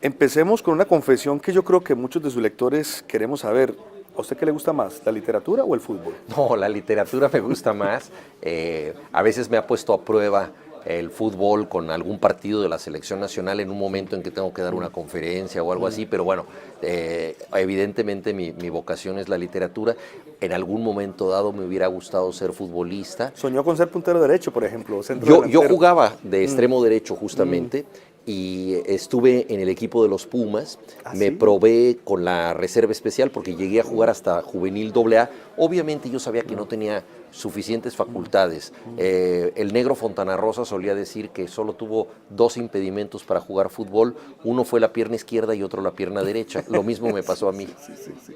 Empecemos con una confesión que yo creo que muchos de sus lectores queremos saber. ¿A usted qué le gusta más, la literatura o el fútbol? No, la literatura me gusta más. A veces me ha puesto a prueba el fútbol con algún partido de la selección nacional en un momento en que tengo que dar una conferencia o algo así, pero bueno, evidentemente mi vocación es la literatura. En algún momento dado me hubiera gustado ser futbolista. Soñó con ser puntero derecho, por ejemplo, o centro Yo delantero. jugaba de extremo derecho justamente y estuve en el equipo de los Pumas. ¿Ah, Me sí? probé con la reserva especial porque llegué a jugar hasta juvenil AA. Obviamente yo sabía que no tenía suficientes facultades. El negro Fontana Rosa solía decir que solo tuvo 2 impedimentos para jugar fútbol. Uno fue la pierna izquierda y otro la pierna derecha. Lo mismo me pasó a mí. Sí.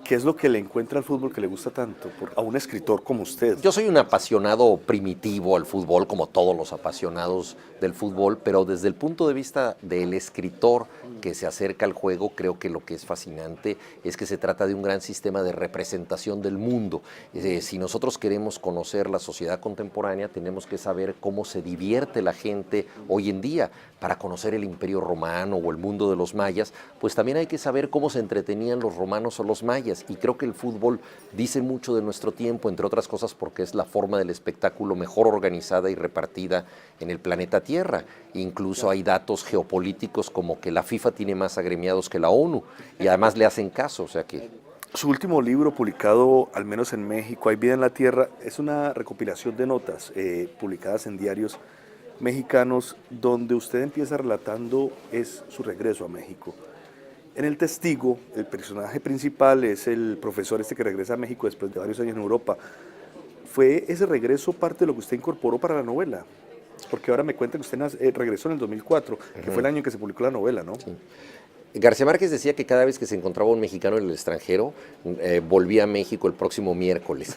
¿Qué es lo que le encuentra al fútbol que le gusta tanto a un escritor como usted? Yo soy un apasionado primitivo al fútbol, como todos los apasionados del fútbol, pero desde el punto de vista del escritor que se acerca al juego, creo que lo que es fascinante es que se trata de un gran sistema de representación del mundo. Si nosotros queremos conocer la sociedad contemporánea, tenemos que saber cómo se divierte la gente hoy en día. Para conocer el Imperio Romano o el mundo de los mayas, pues también hay que saber cómo se entretenían los romanos o los mayas. Y creo que el fútbol dice mucho de nuestro tiempo, entre otras cosas porque es la forma del espectáculo mejor organizada y repartida en el planeta Tierra. Incluso hay datos geopolíticos como que la FIFA tiene más agremiados que la ONU y además le hacen caso, o sea que... Su último libro, publicado al menos en México, Hay vida en la tierra, es una recopilación de notas publicadas en diarios mexicanos, donde usted empieza relatando es su regreso a México. En El Testigo, el personaje principal es el profesor este que regresa a México después de varios años en Europa. ¿Fue ese regreso parte de lo que usted incorporó para la novela? Porque ahora me cuenta que usted regresó en el 2004, que fue el año en que se publicó la novela, ¿no? Sí. García Márquez decía que cada vez que se encontraba un mexicano en el extranjero, volvía a México el próximo miércoles.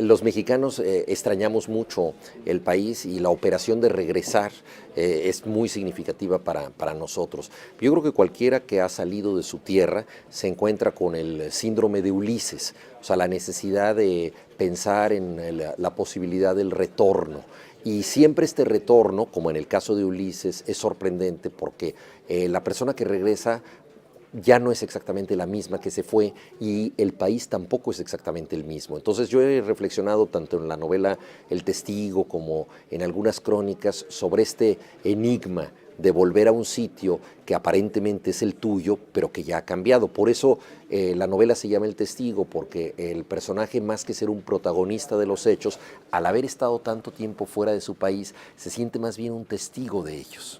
Los mexicanos extrañamos mucho el país y la operación de regresar es muy significativa para nosotros. Yo creo que cualquiera que ha salido de su tierra se encuentra con el síndrome de Ulises, o sea, la necesidad de pensar en la posibilidad del retorno. Y siempre este retorno, como en el caso de Ulises, es sorprendente porque la persona que regresa ya no es exactamente la misma que se fue y el país tampoco es exactamente el mismo. Entonces yo he reflexionado tanto en la novela El Testigo como en algunas crónicas sobre este enigma de volver a un sitio que aparentemente es el tuyo, pero que ya ha cambiado. Por eso la novela se llama El Testigo, porque el personaje, más que ser un protagonista de los hechos, al haber estado tanto tiempo fuera de su país, se siente más bien un testigo de ellos.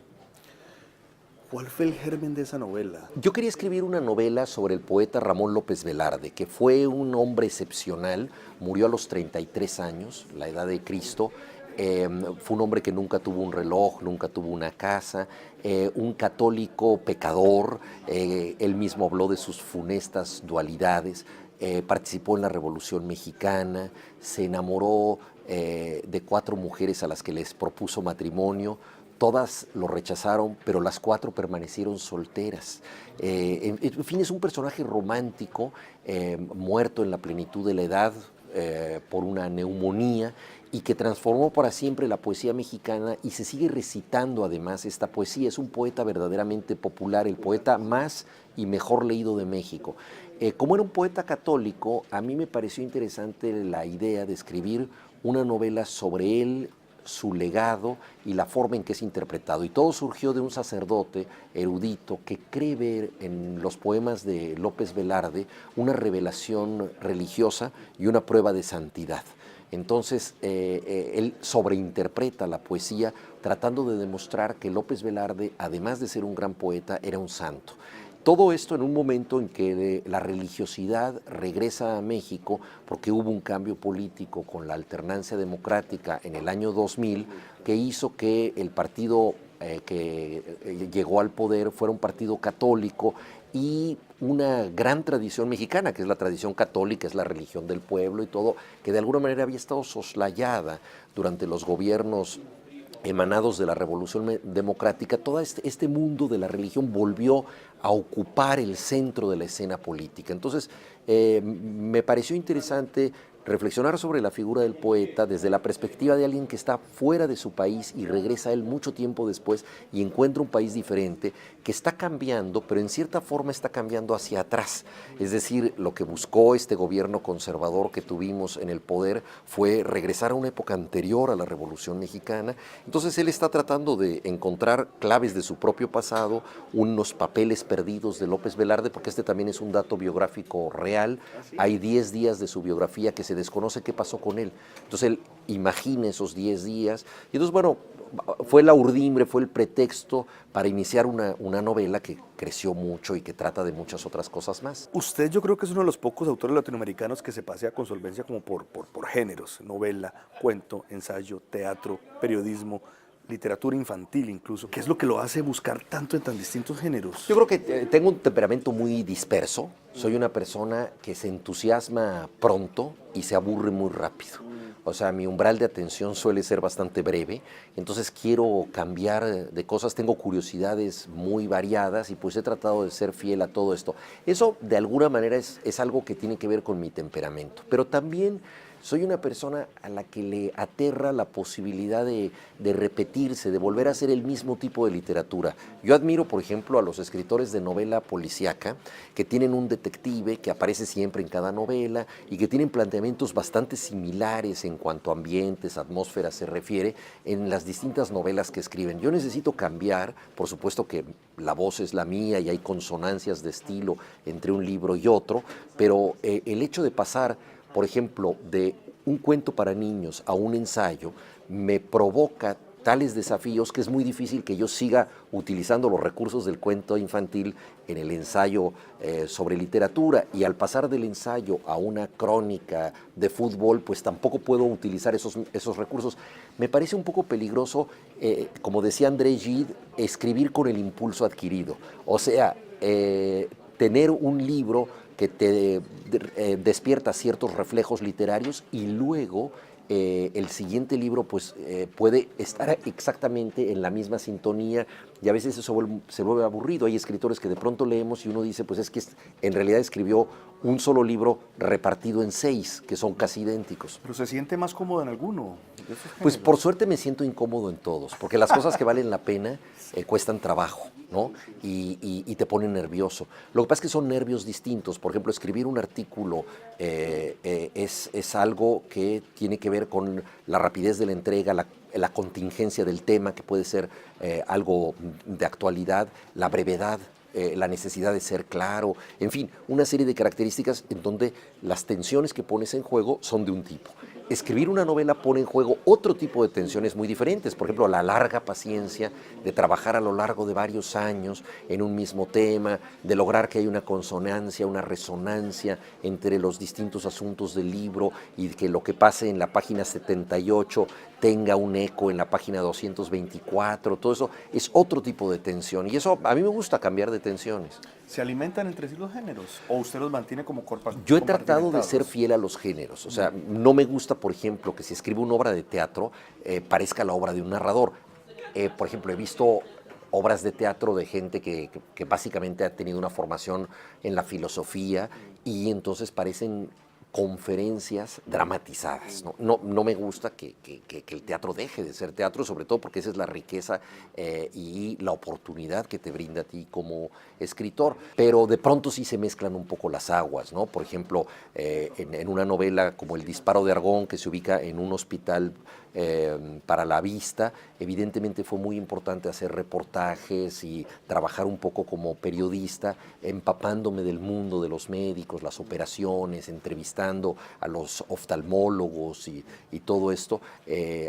¿Cuál fue el germen de esa novela? Yo quería escribir una novela sobre el poeta Ramón López Velarde, que fue un hombre excepcional, murió a los 33 años, la edad de Cristo. Fue un hombre que nunca tuvo un reloj, nunca tuvo una casa, un católico pecador. Él mismo habló de sus funestas dualidades. Participó en la Revolución Mexicana, se enamoró de 4 mujeres a las que les propuso matrimonio. Todas lo rechazaron, pero las 4 permanecieron solteras. En fin, es un personaje romántico, muerto en la plenitud de la edad por una neumonía, y que transformó para siempre la poesía mexicana y se sigue recitando además esta poesía. Es un poeta verdaderamente popular, el poeta más y mejor leído de México. Como era un poeta católico, a mí me pareció interesante la idea de escribir una novela sobre él, su legado y la forma en que es interpretado. Y todo surgió de un sacerdote erudito que cree ver en los poemas de López Velarde una revelación religiosa y una prueba de santidad. Entonces, él sobreinterpreta la poesía tratando de demostrar que López Velarde, además de ser un gran poeta, era un santo. Todo esto en un momento en que la religiosidad regresa a México porque hubo un cambio político con la alternancia democrática en el año 2000 que hizo que el partido que llegó al poder fuera un partido católico y una gran tradición mexicana, que es la tradición católica, es la religión del pueblo y todo, que de alguna manera había estado soslayada durante los gobiernos emanados de la Revolución Democrática. Todo este mundo de la religión volvió a ocupar el centro de la escena política. Entonces, me pareció interesante reflexionar sobre la figura del poeta desde la perspectiva de alguien que está fuera de su país y regresa a él mucho tiempo después y encuentra un país diferente que está cambiando, pero en cierta forma está cambiando hacia atrás. Es decir, lo que buscó este gobierno conservador que tuvimos en el poder fue regresar a una época anterior a la Revolución Mexicana. Entonces él está tratando de encontrar claves de su propio pasado, unos papeles perdidos de López Velarde, porque este también es un dato biográfico real. Hay 10 días de su biografía que se desconoce qué pasó con él. Entonces él imagina esos 10 días. Y entonces, bueno, fue la urdimbre, fue el pretexto para iniciar una novela que creció mucho y que trata de muchas otras cosas más. Usted yo creo que es uno de los pocos autores latinoamericanos que se pasea con solvencia como por géneros, novela, cuento, ensayo, teatro, periodismo, literatura infantil incluso. ¿Qué es lo que lo hace buscar tanto en tan distintos géneros? Yo creo que tengo un temperamento muy disperso. Soy una persona que se entusiasma pronto y se aburre muy rápido. O sea, mi umbral de atención suele ser bastante breve, entonces quiero cambiar de cosas, tengo curiosidades muy variadas y pues he tratado de ser fiel a todo esto. Eso de alguna manera es algo que tiene que ver con mi temperamento, pero también soy una persona a la que le aterra la posibilidad de repetirse, de volver a hacer el mismo tipo de literatura. Yo admiro, por ejemplo, a los escritores de novela policíaca que tienen un detective que aparece siempre en cada novela y que tienen planteamientos bastante similares en cuanto a ambientes, atmósferas se refiere en las distintas novelas que escriben. Yo necesito cambiar, por supuesto que la voz es la mía y hay consonancias de estilo entre un libro y otro, pero el hecho de pasar, por ejemplo, de un cuento para niños a un ensayo, me provoca tales desafíos que es muy difícil que yo siga utilizando los recursos del cuento infantil en el ensayo sobre literatura. Y al pasar del ensayo a una crónica de fútbol, pues tampoco puedo utilizar esos recursos. Me parece un poco peligroso, como decía André Gide, escribir con el impulso adquirido. O sea, tener un libro que te despierta ciertos reflejos literarios y luego el siguiente libro pues, puede estar exactamente en la misma sintonía y a veces eso se vuelve aburrido. Hay escritores que de pronto leemos y uno dice, pues es que en realidad escribió un solo libro repartido en 6, que son casi idénticos. ¿Pero se siente más cómodo en alguno de esos géneros? Pues por suerte me siento incómodo en todos, porque las cosas que valen la pena cuestan trabajo, ¿no? Y te ponen nervioso. Lo que pasa es que son nervios distintos. Por ejemplo, escribir un artículo es algo que tiene que ver con la rapidez de la entrega, la contingencia del tema, que puede ser algo de actualidad, la brevedad, la necesidad de ser claro, en fin, una serie de características en donde las tensiones que pones en juego son de un tipo. Escribir una novela pone en juego otro tipo de tensiones muy diferentes, por ejemplo, la larga paciencia de trabajar a lo largo de varios años en un mismo tema, de lograr que haya una consonancia, una resonancia entre los distintos asuntos del libro y que lo que pase en la página 78 tenga un eco en la página 224, todo eso es otro tipo de tensión y eso a mí me gusta cambiar de tensiones. ¿Se alimentan entre sí los géneros o usted los mantiene como compartimentados? Yo he tratado de ser fiel a los géneros, o sea, no me gusta, por ejemplo, que si escribo una obra de teatro parezca la obra de un narrador. Por ejemplo, he visto obras de teatro de gente que básicamente ha tenido una formación en la filosofía y entonces parecen conferencias dramatizadas. No me gusta que el teatro deje de ser teatro, sobre todo porque esa es la riqueza y la oportunidad que te brinda a ti como escritor. Pero de pronto sí se mezclan un poco las aguas, ¿no? Por ejemplo, en una novela como El disparo de Argón, que se ubica en un hospital para la vista, evidentemente fue muy importante hacer reportajes y trabajar un poco como periodista, empapándome del mundo de los médicos, las operaciones, entrevistando a los oftalmólogos y todo esto.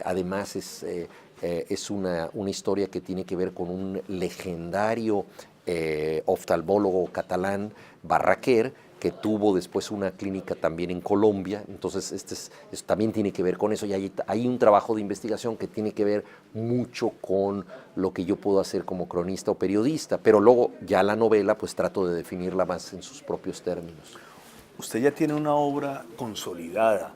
Además es una historia que tiene que ver con un legendario oftalmólogo catalán, Barraquer, que tuvo después una clínica también en Colombia, entonces también tiene que ver con eso y hay un trabajo de investigación que tiene que ver mucho con lo que yo puedo hacer como cronista o periodista, pero luego ya la novela pues trato de definirla más en sus propios términos. Usted ya tiene una obra consolidada.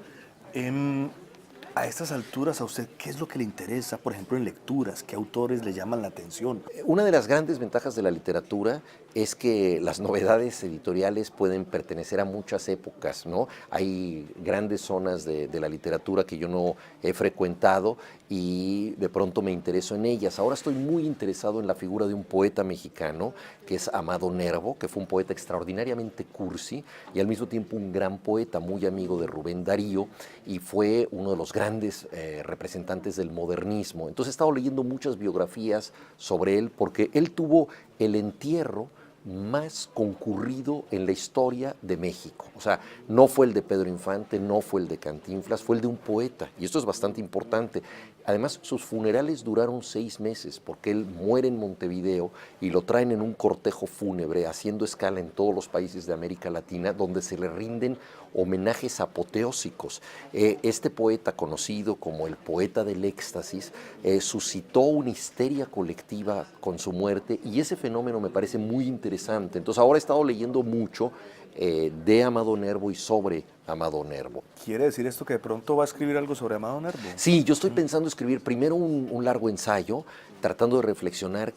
A estas alturas, ¿a usted qué es lo que le interesa, por ejemplo, en lecturas? ¿Qué autores le llaman la atención? Una de las grandes ventajas de la literatura es que las novedades editoriales pueden pertenecer a muchas épocas, ¿no? Hay grandes zonas de la literatura que yo no he frecuentado y de pronto me intereso en ellas. Ahora estoy muy interesado en la figura de un poeta mexicano que es Amado Nervo, que fue un poeta extraordinariamente cursi y al mismo tiempo un gran poeta, muy amigo de Rubén Darío, y fue uno de los grandes representantes del modernismo. Entonces he estado leyendo muchas biografías sobre él porque él tuvo el entierro más concurrido en la historia de México. O sea, no fue el de Pedro Infante, no fue el de Cantinflas, fue el de un poeta. Y esto es bastante importante. Además, sus funerales duraron 6 meses porque él muere en Montevideo y lo traen en un cortejo fúnebre haciendo escala en todos los países de América Latina donde se le rinden homenajes apoteósicos. Este poeta, conocido como el poeta del éxtasis, suscitó una histeria colectiva con su muerte y ese fenómeno me parece muy interesante. Entonces ahora he estado leyendo mucho de Amado Nervo y sobre Amado Nervo. ¿Quiere decir esto que de pronto va a escribir algo sobre Amado Nervo? Sí, yo estoy pensando escribir primero un largo ensayo, tratando de reflexionar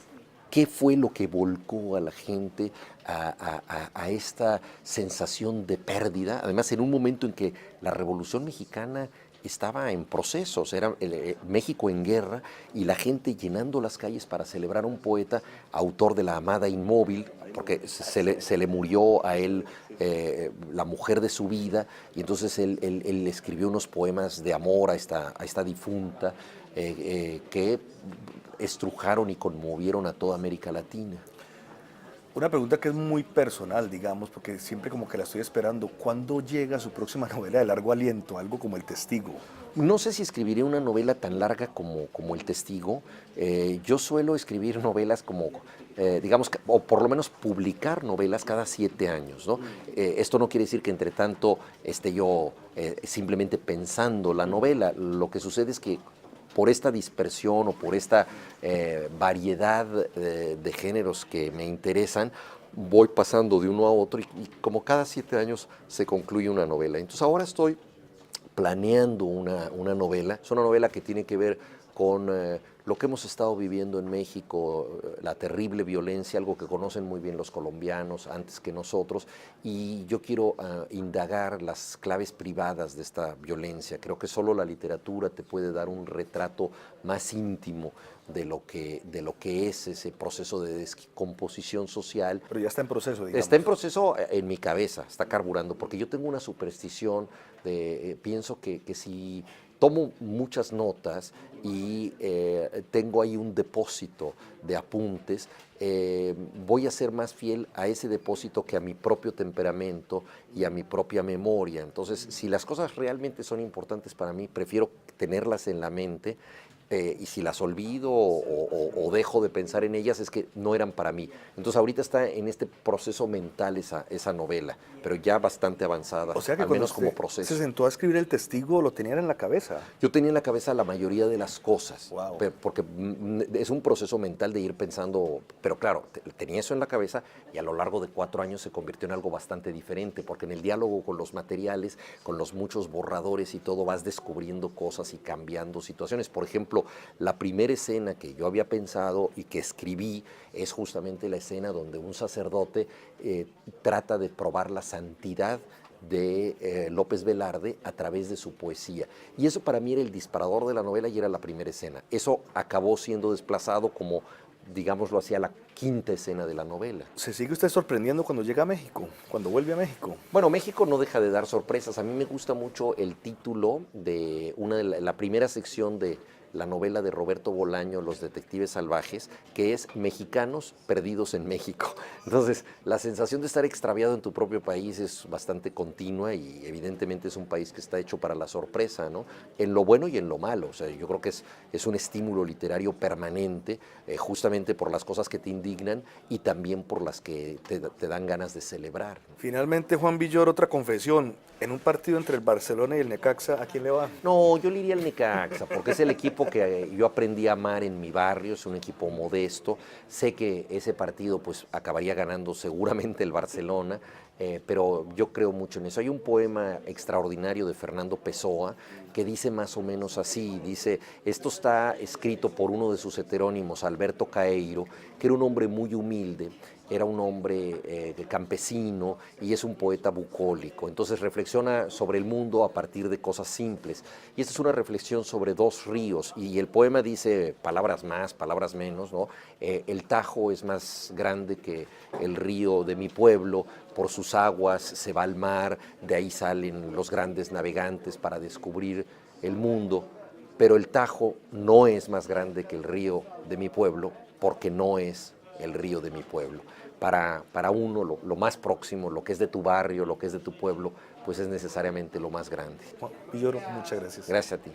qué fue lo que volcó a la gente a esta sensación de pérdida. Además, en un momento en que la Revolución Mexicana estaba en procesos, era México en guerra y la gente llenando las calles para celebrar a un poeta, autor de La Amada Inmóvil, porque se le murió a él la mujer de su vida, y entonces él escribió unos poemas de amor a esta difunta que estrujaron y conmovieron a toda América Latina. Una pregunta que es muy personal, digamos, porque siempre como que la estoy esperando. ¿Cuándo llega su próxima novela de largo aliento, algo como El Testigo? No sé si escribiré una novela tan larga como El Testigo. Yo suelo escribir novelas como, digamos, o por lo menos publicar novelas cada 7 años, ¿no? Esto no quiere decir que entre tanto esté yo simplemente pensando la novela. Lo que sucede es que por esta dispersión o por esta variedad de géneros que me interesan, voy pasando de uno a otro y como cada 7 años se concluye una novela. Entonces ahora estoy planeando una novela. Es una novela que tiene que ver con lo que hemos estado viviendo en México, la terrible violencia, algo que conocen muy bien los colombianos antes que nosotros, y yo quiero indagar las claves privadas de esta violencia. Creo que solo la literatura te puede dar un retrato más íntimo de lo que es ese proceso de descomposición social. Pero ya está en proceso, digamos. Está en proceso en mi cabeza, está carburando, porque yo tengo una superstición pienso que si tomo muchas notas y tengo ahí un depósito de apuntes, voy a ser más fiel a ese depósito que a mi propio temperamento y a mi propia memoria. Entonces, si las cosas realmente son importantes para mí, prefiero tenerlas en la mente. Y si las olvido o dejo de pensar en ellas es que no eran para mí. Entonces ahorita está en este proceso mental esa novela, pero ya bastante avanzada, O sea que al cuando menos como usted proceso. se sentó a escribir El Testigo, lo tenía en la cabeza. Yo tenía en la cabeza la mayoría de las cosas, Wow. porque es un proceso mental de ir pensando, pero claro, tenía eso en la cabeza y a lo largo de 4 años se convirtió en algo bastante diferente, porque en el diálogo con los materiales, con los muchos borradores y todo, vas descubriendo cosas y cambiando situaciones. Por ejemplo, la primera escena que yo había pensado y que escribí es justamente la escena donde un sacerdote trata de probar la santidad de López Velarde a través de su poesía. Y eso para mí era el disparador de la novela y era la primera escena. Eso acabó siendo desplazado como, digámoslo así, a la 5ª escena de la novela. ¿Se sigue usted sorprendiendo cuando llega a México, cuando vuelve a México? Bueno, México no deja de dar sorpresas. A mí me gusta mucho el título de la primera sección de la novela de Roberto Bolaño, Los Detectives Salvajes, que es Mexicanos perdidos en México. Entonces, la sensación de estar extraviado en tu propio país es bastante continua y evidentemente es un país que está hecho para la sorpresa, ¿no? En lo bueno y en lo malo. O sea, yo creo que es un estímulo literario permanente, justamente por las cosas que te indignan y también por las que te dan ganas de celebrar, ¿no? Finalmente, Juan Villoro, otra confesión. En un partido entre el Barcelona y el Necaxa, ¿a quién le va? No, yo le iría al Necaxa, porque es el equipo que yo aprendí a amar en mi barrio, es un equipo modesto. Sé que ese partido pues acabaría ganando seguramente el Barcelona, pero yo creo mucho en eso. Hay un poema extraordinario de Fernando Pessoa que dice más o menos así, dice, esto está escrito por uno de sus heterónimos, Alberto Caeiro, que era un hombre muy humilde, era un hombre campesino y es un poeta bucólico. Entonces reflexiona sobre el mundo a partir de cosas simples. Y esta es una reflexión sobre dos ríos. Y el poema dice palabras más, palabras menos, ¿no? El Tajo es más grande que el río de mi pueblo, por sus aguas se va al mar, de ahí salen los grandes navegantes para descubrir el mundo. Pero el Tajo no es más grande que el río de mi pueblo porque no es el río de mi pueblo. Para uno, lo más próximo, lo que es de tu barrio, lo que es de tu pueblo, pues es necesariamente lo más grande. Juan Villoro, muchas gracias. Gracias a ti.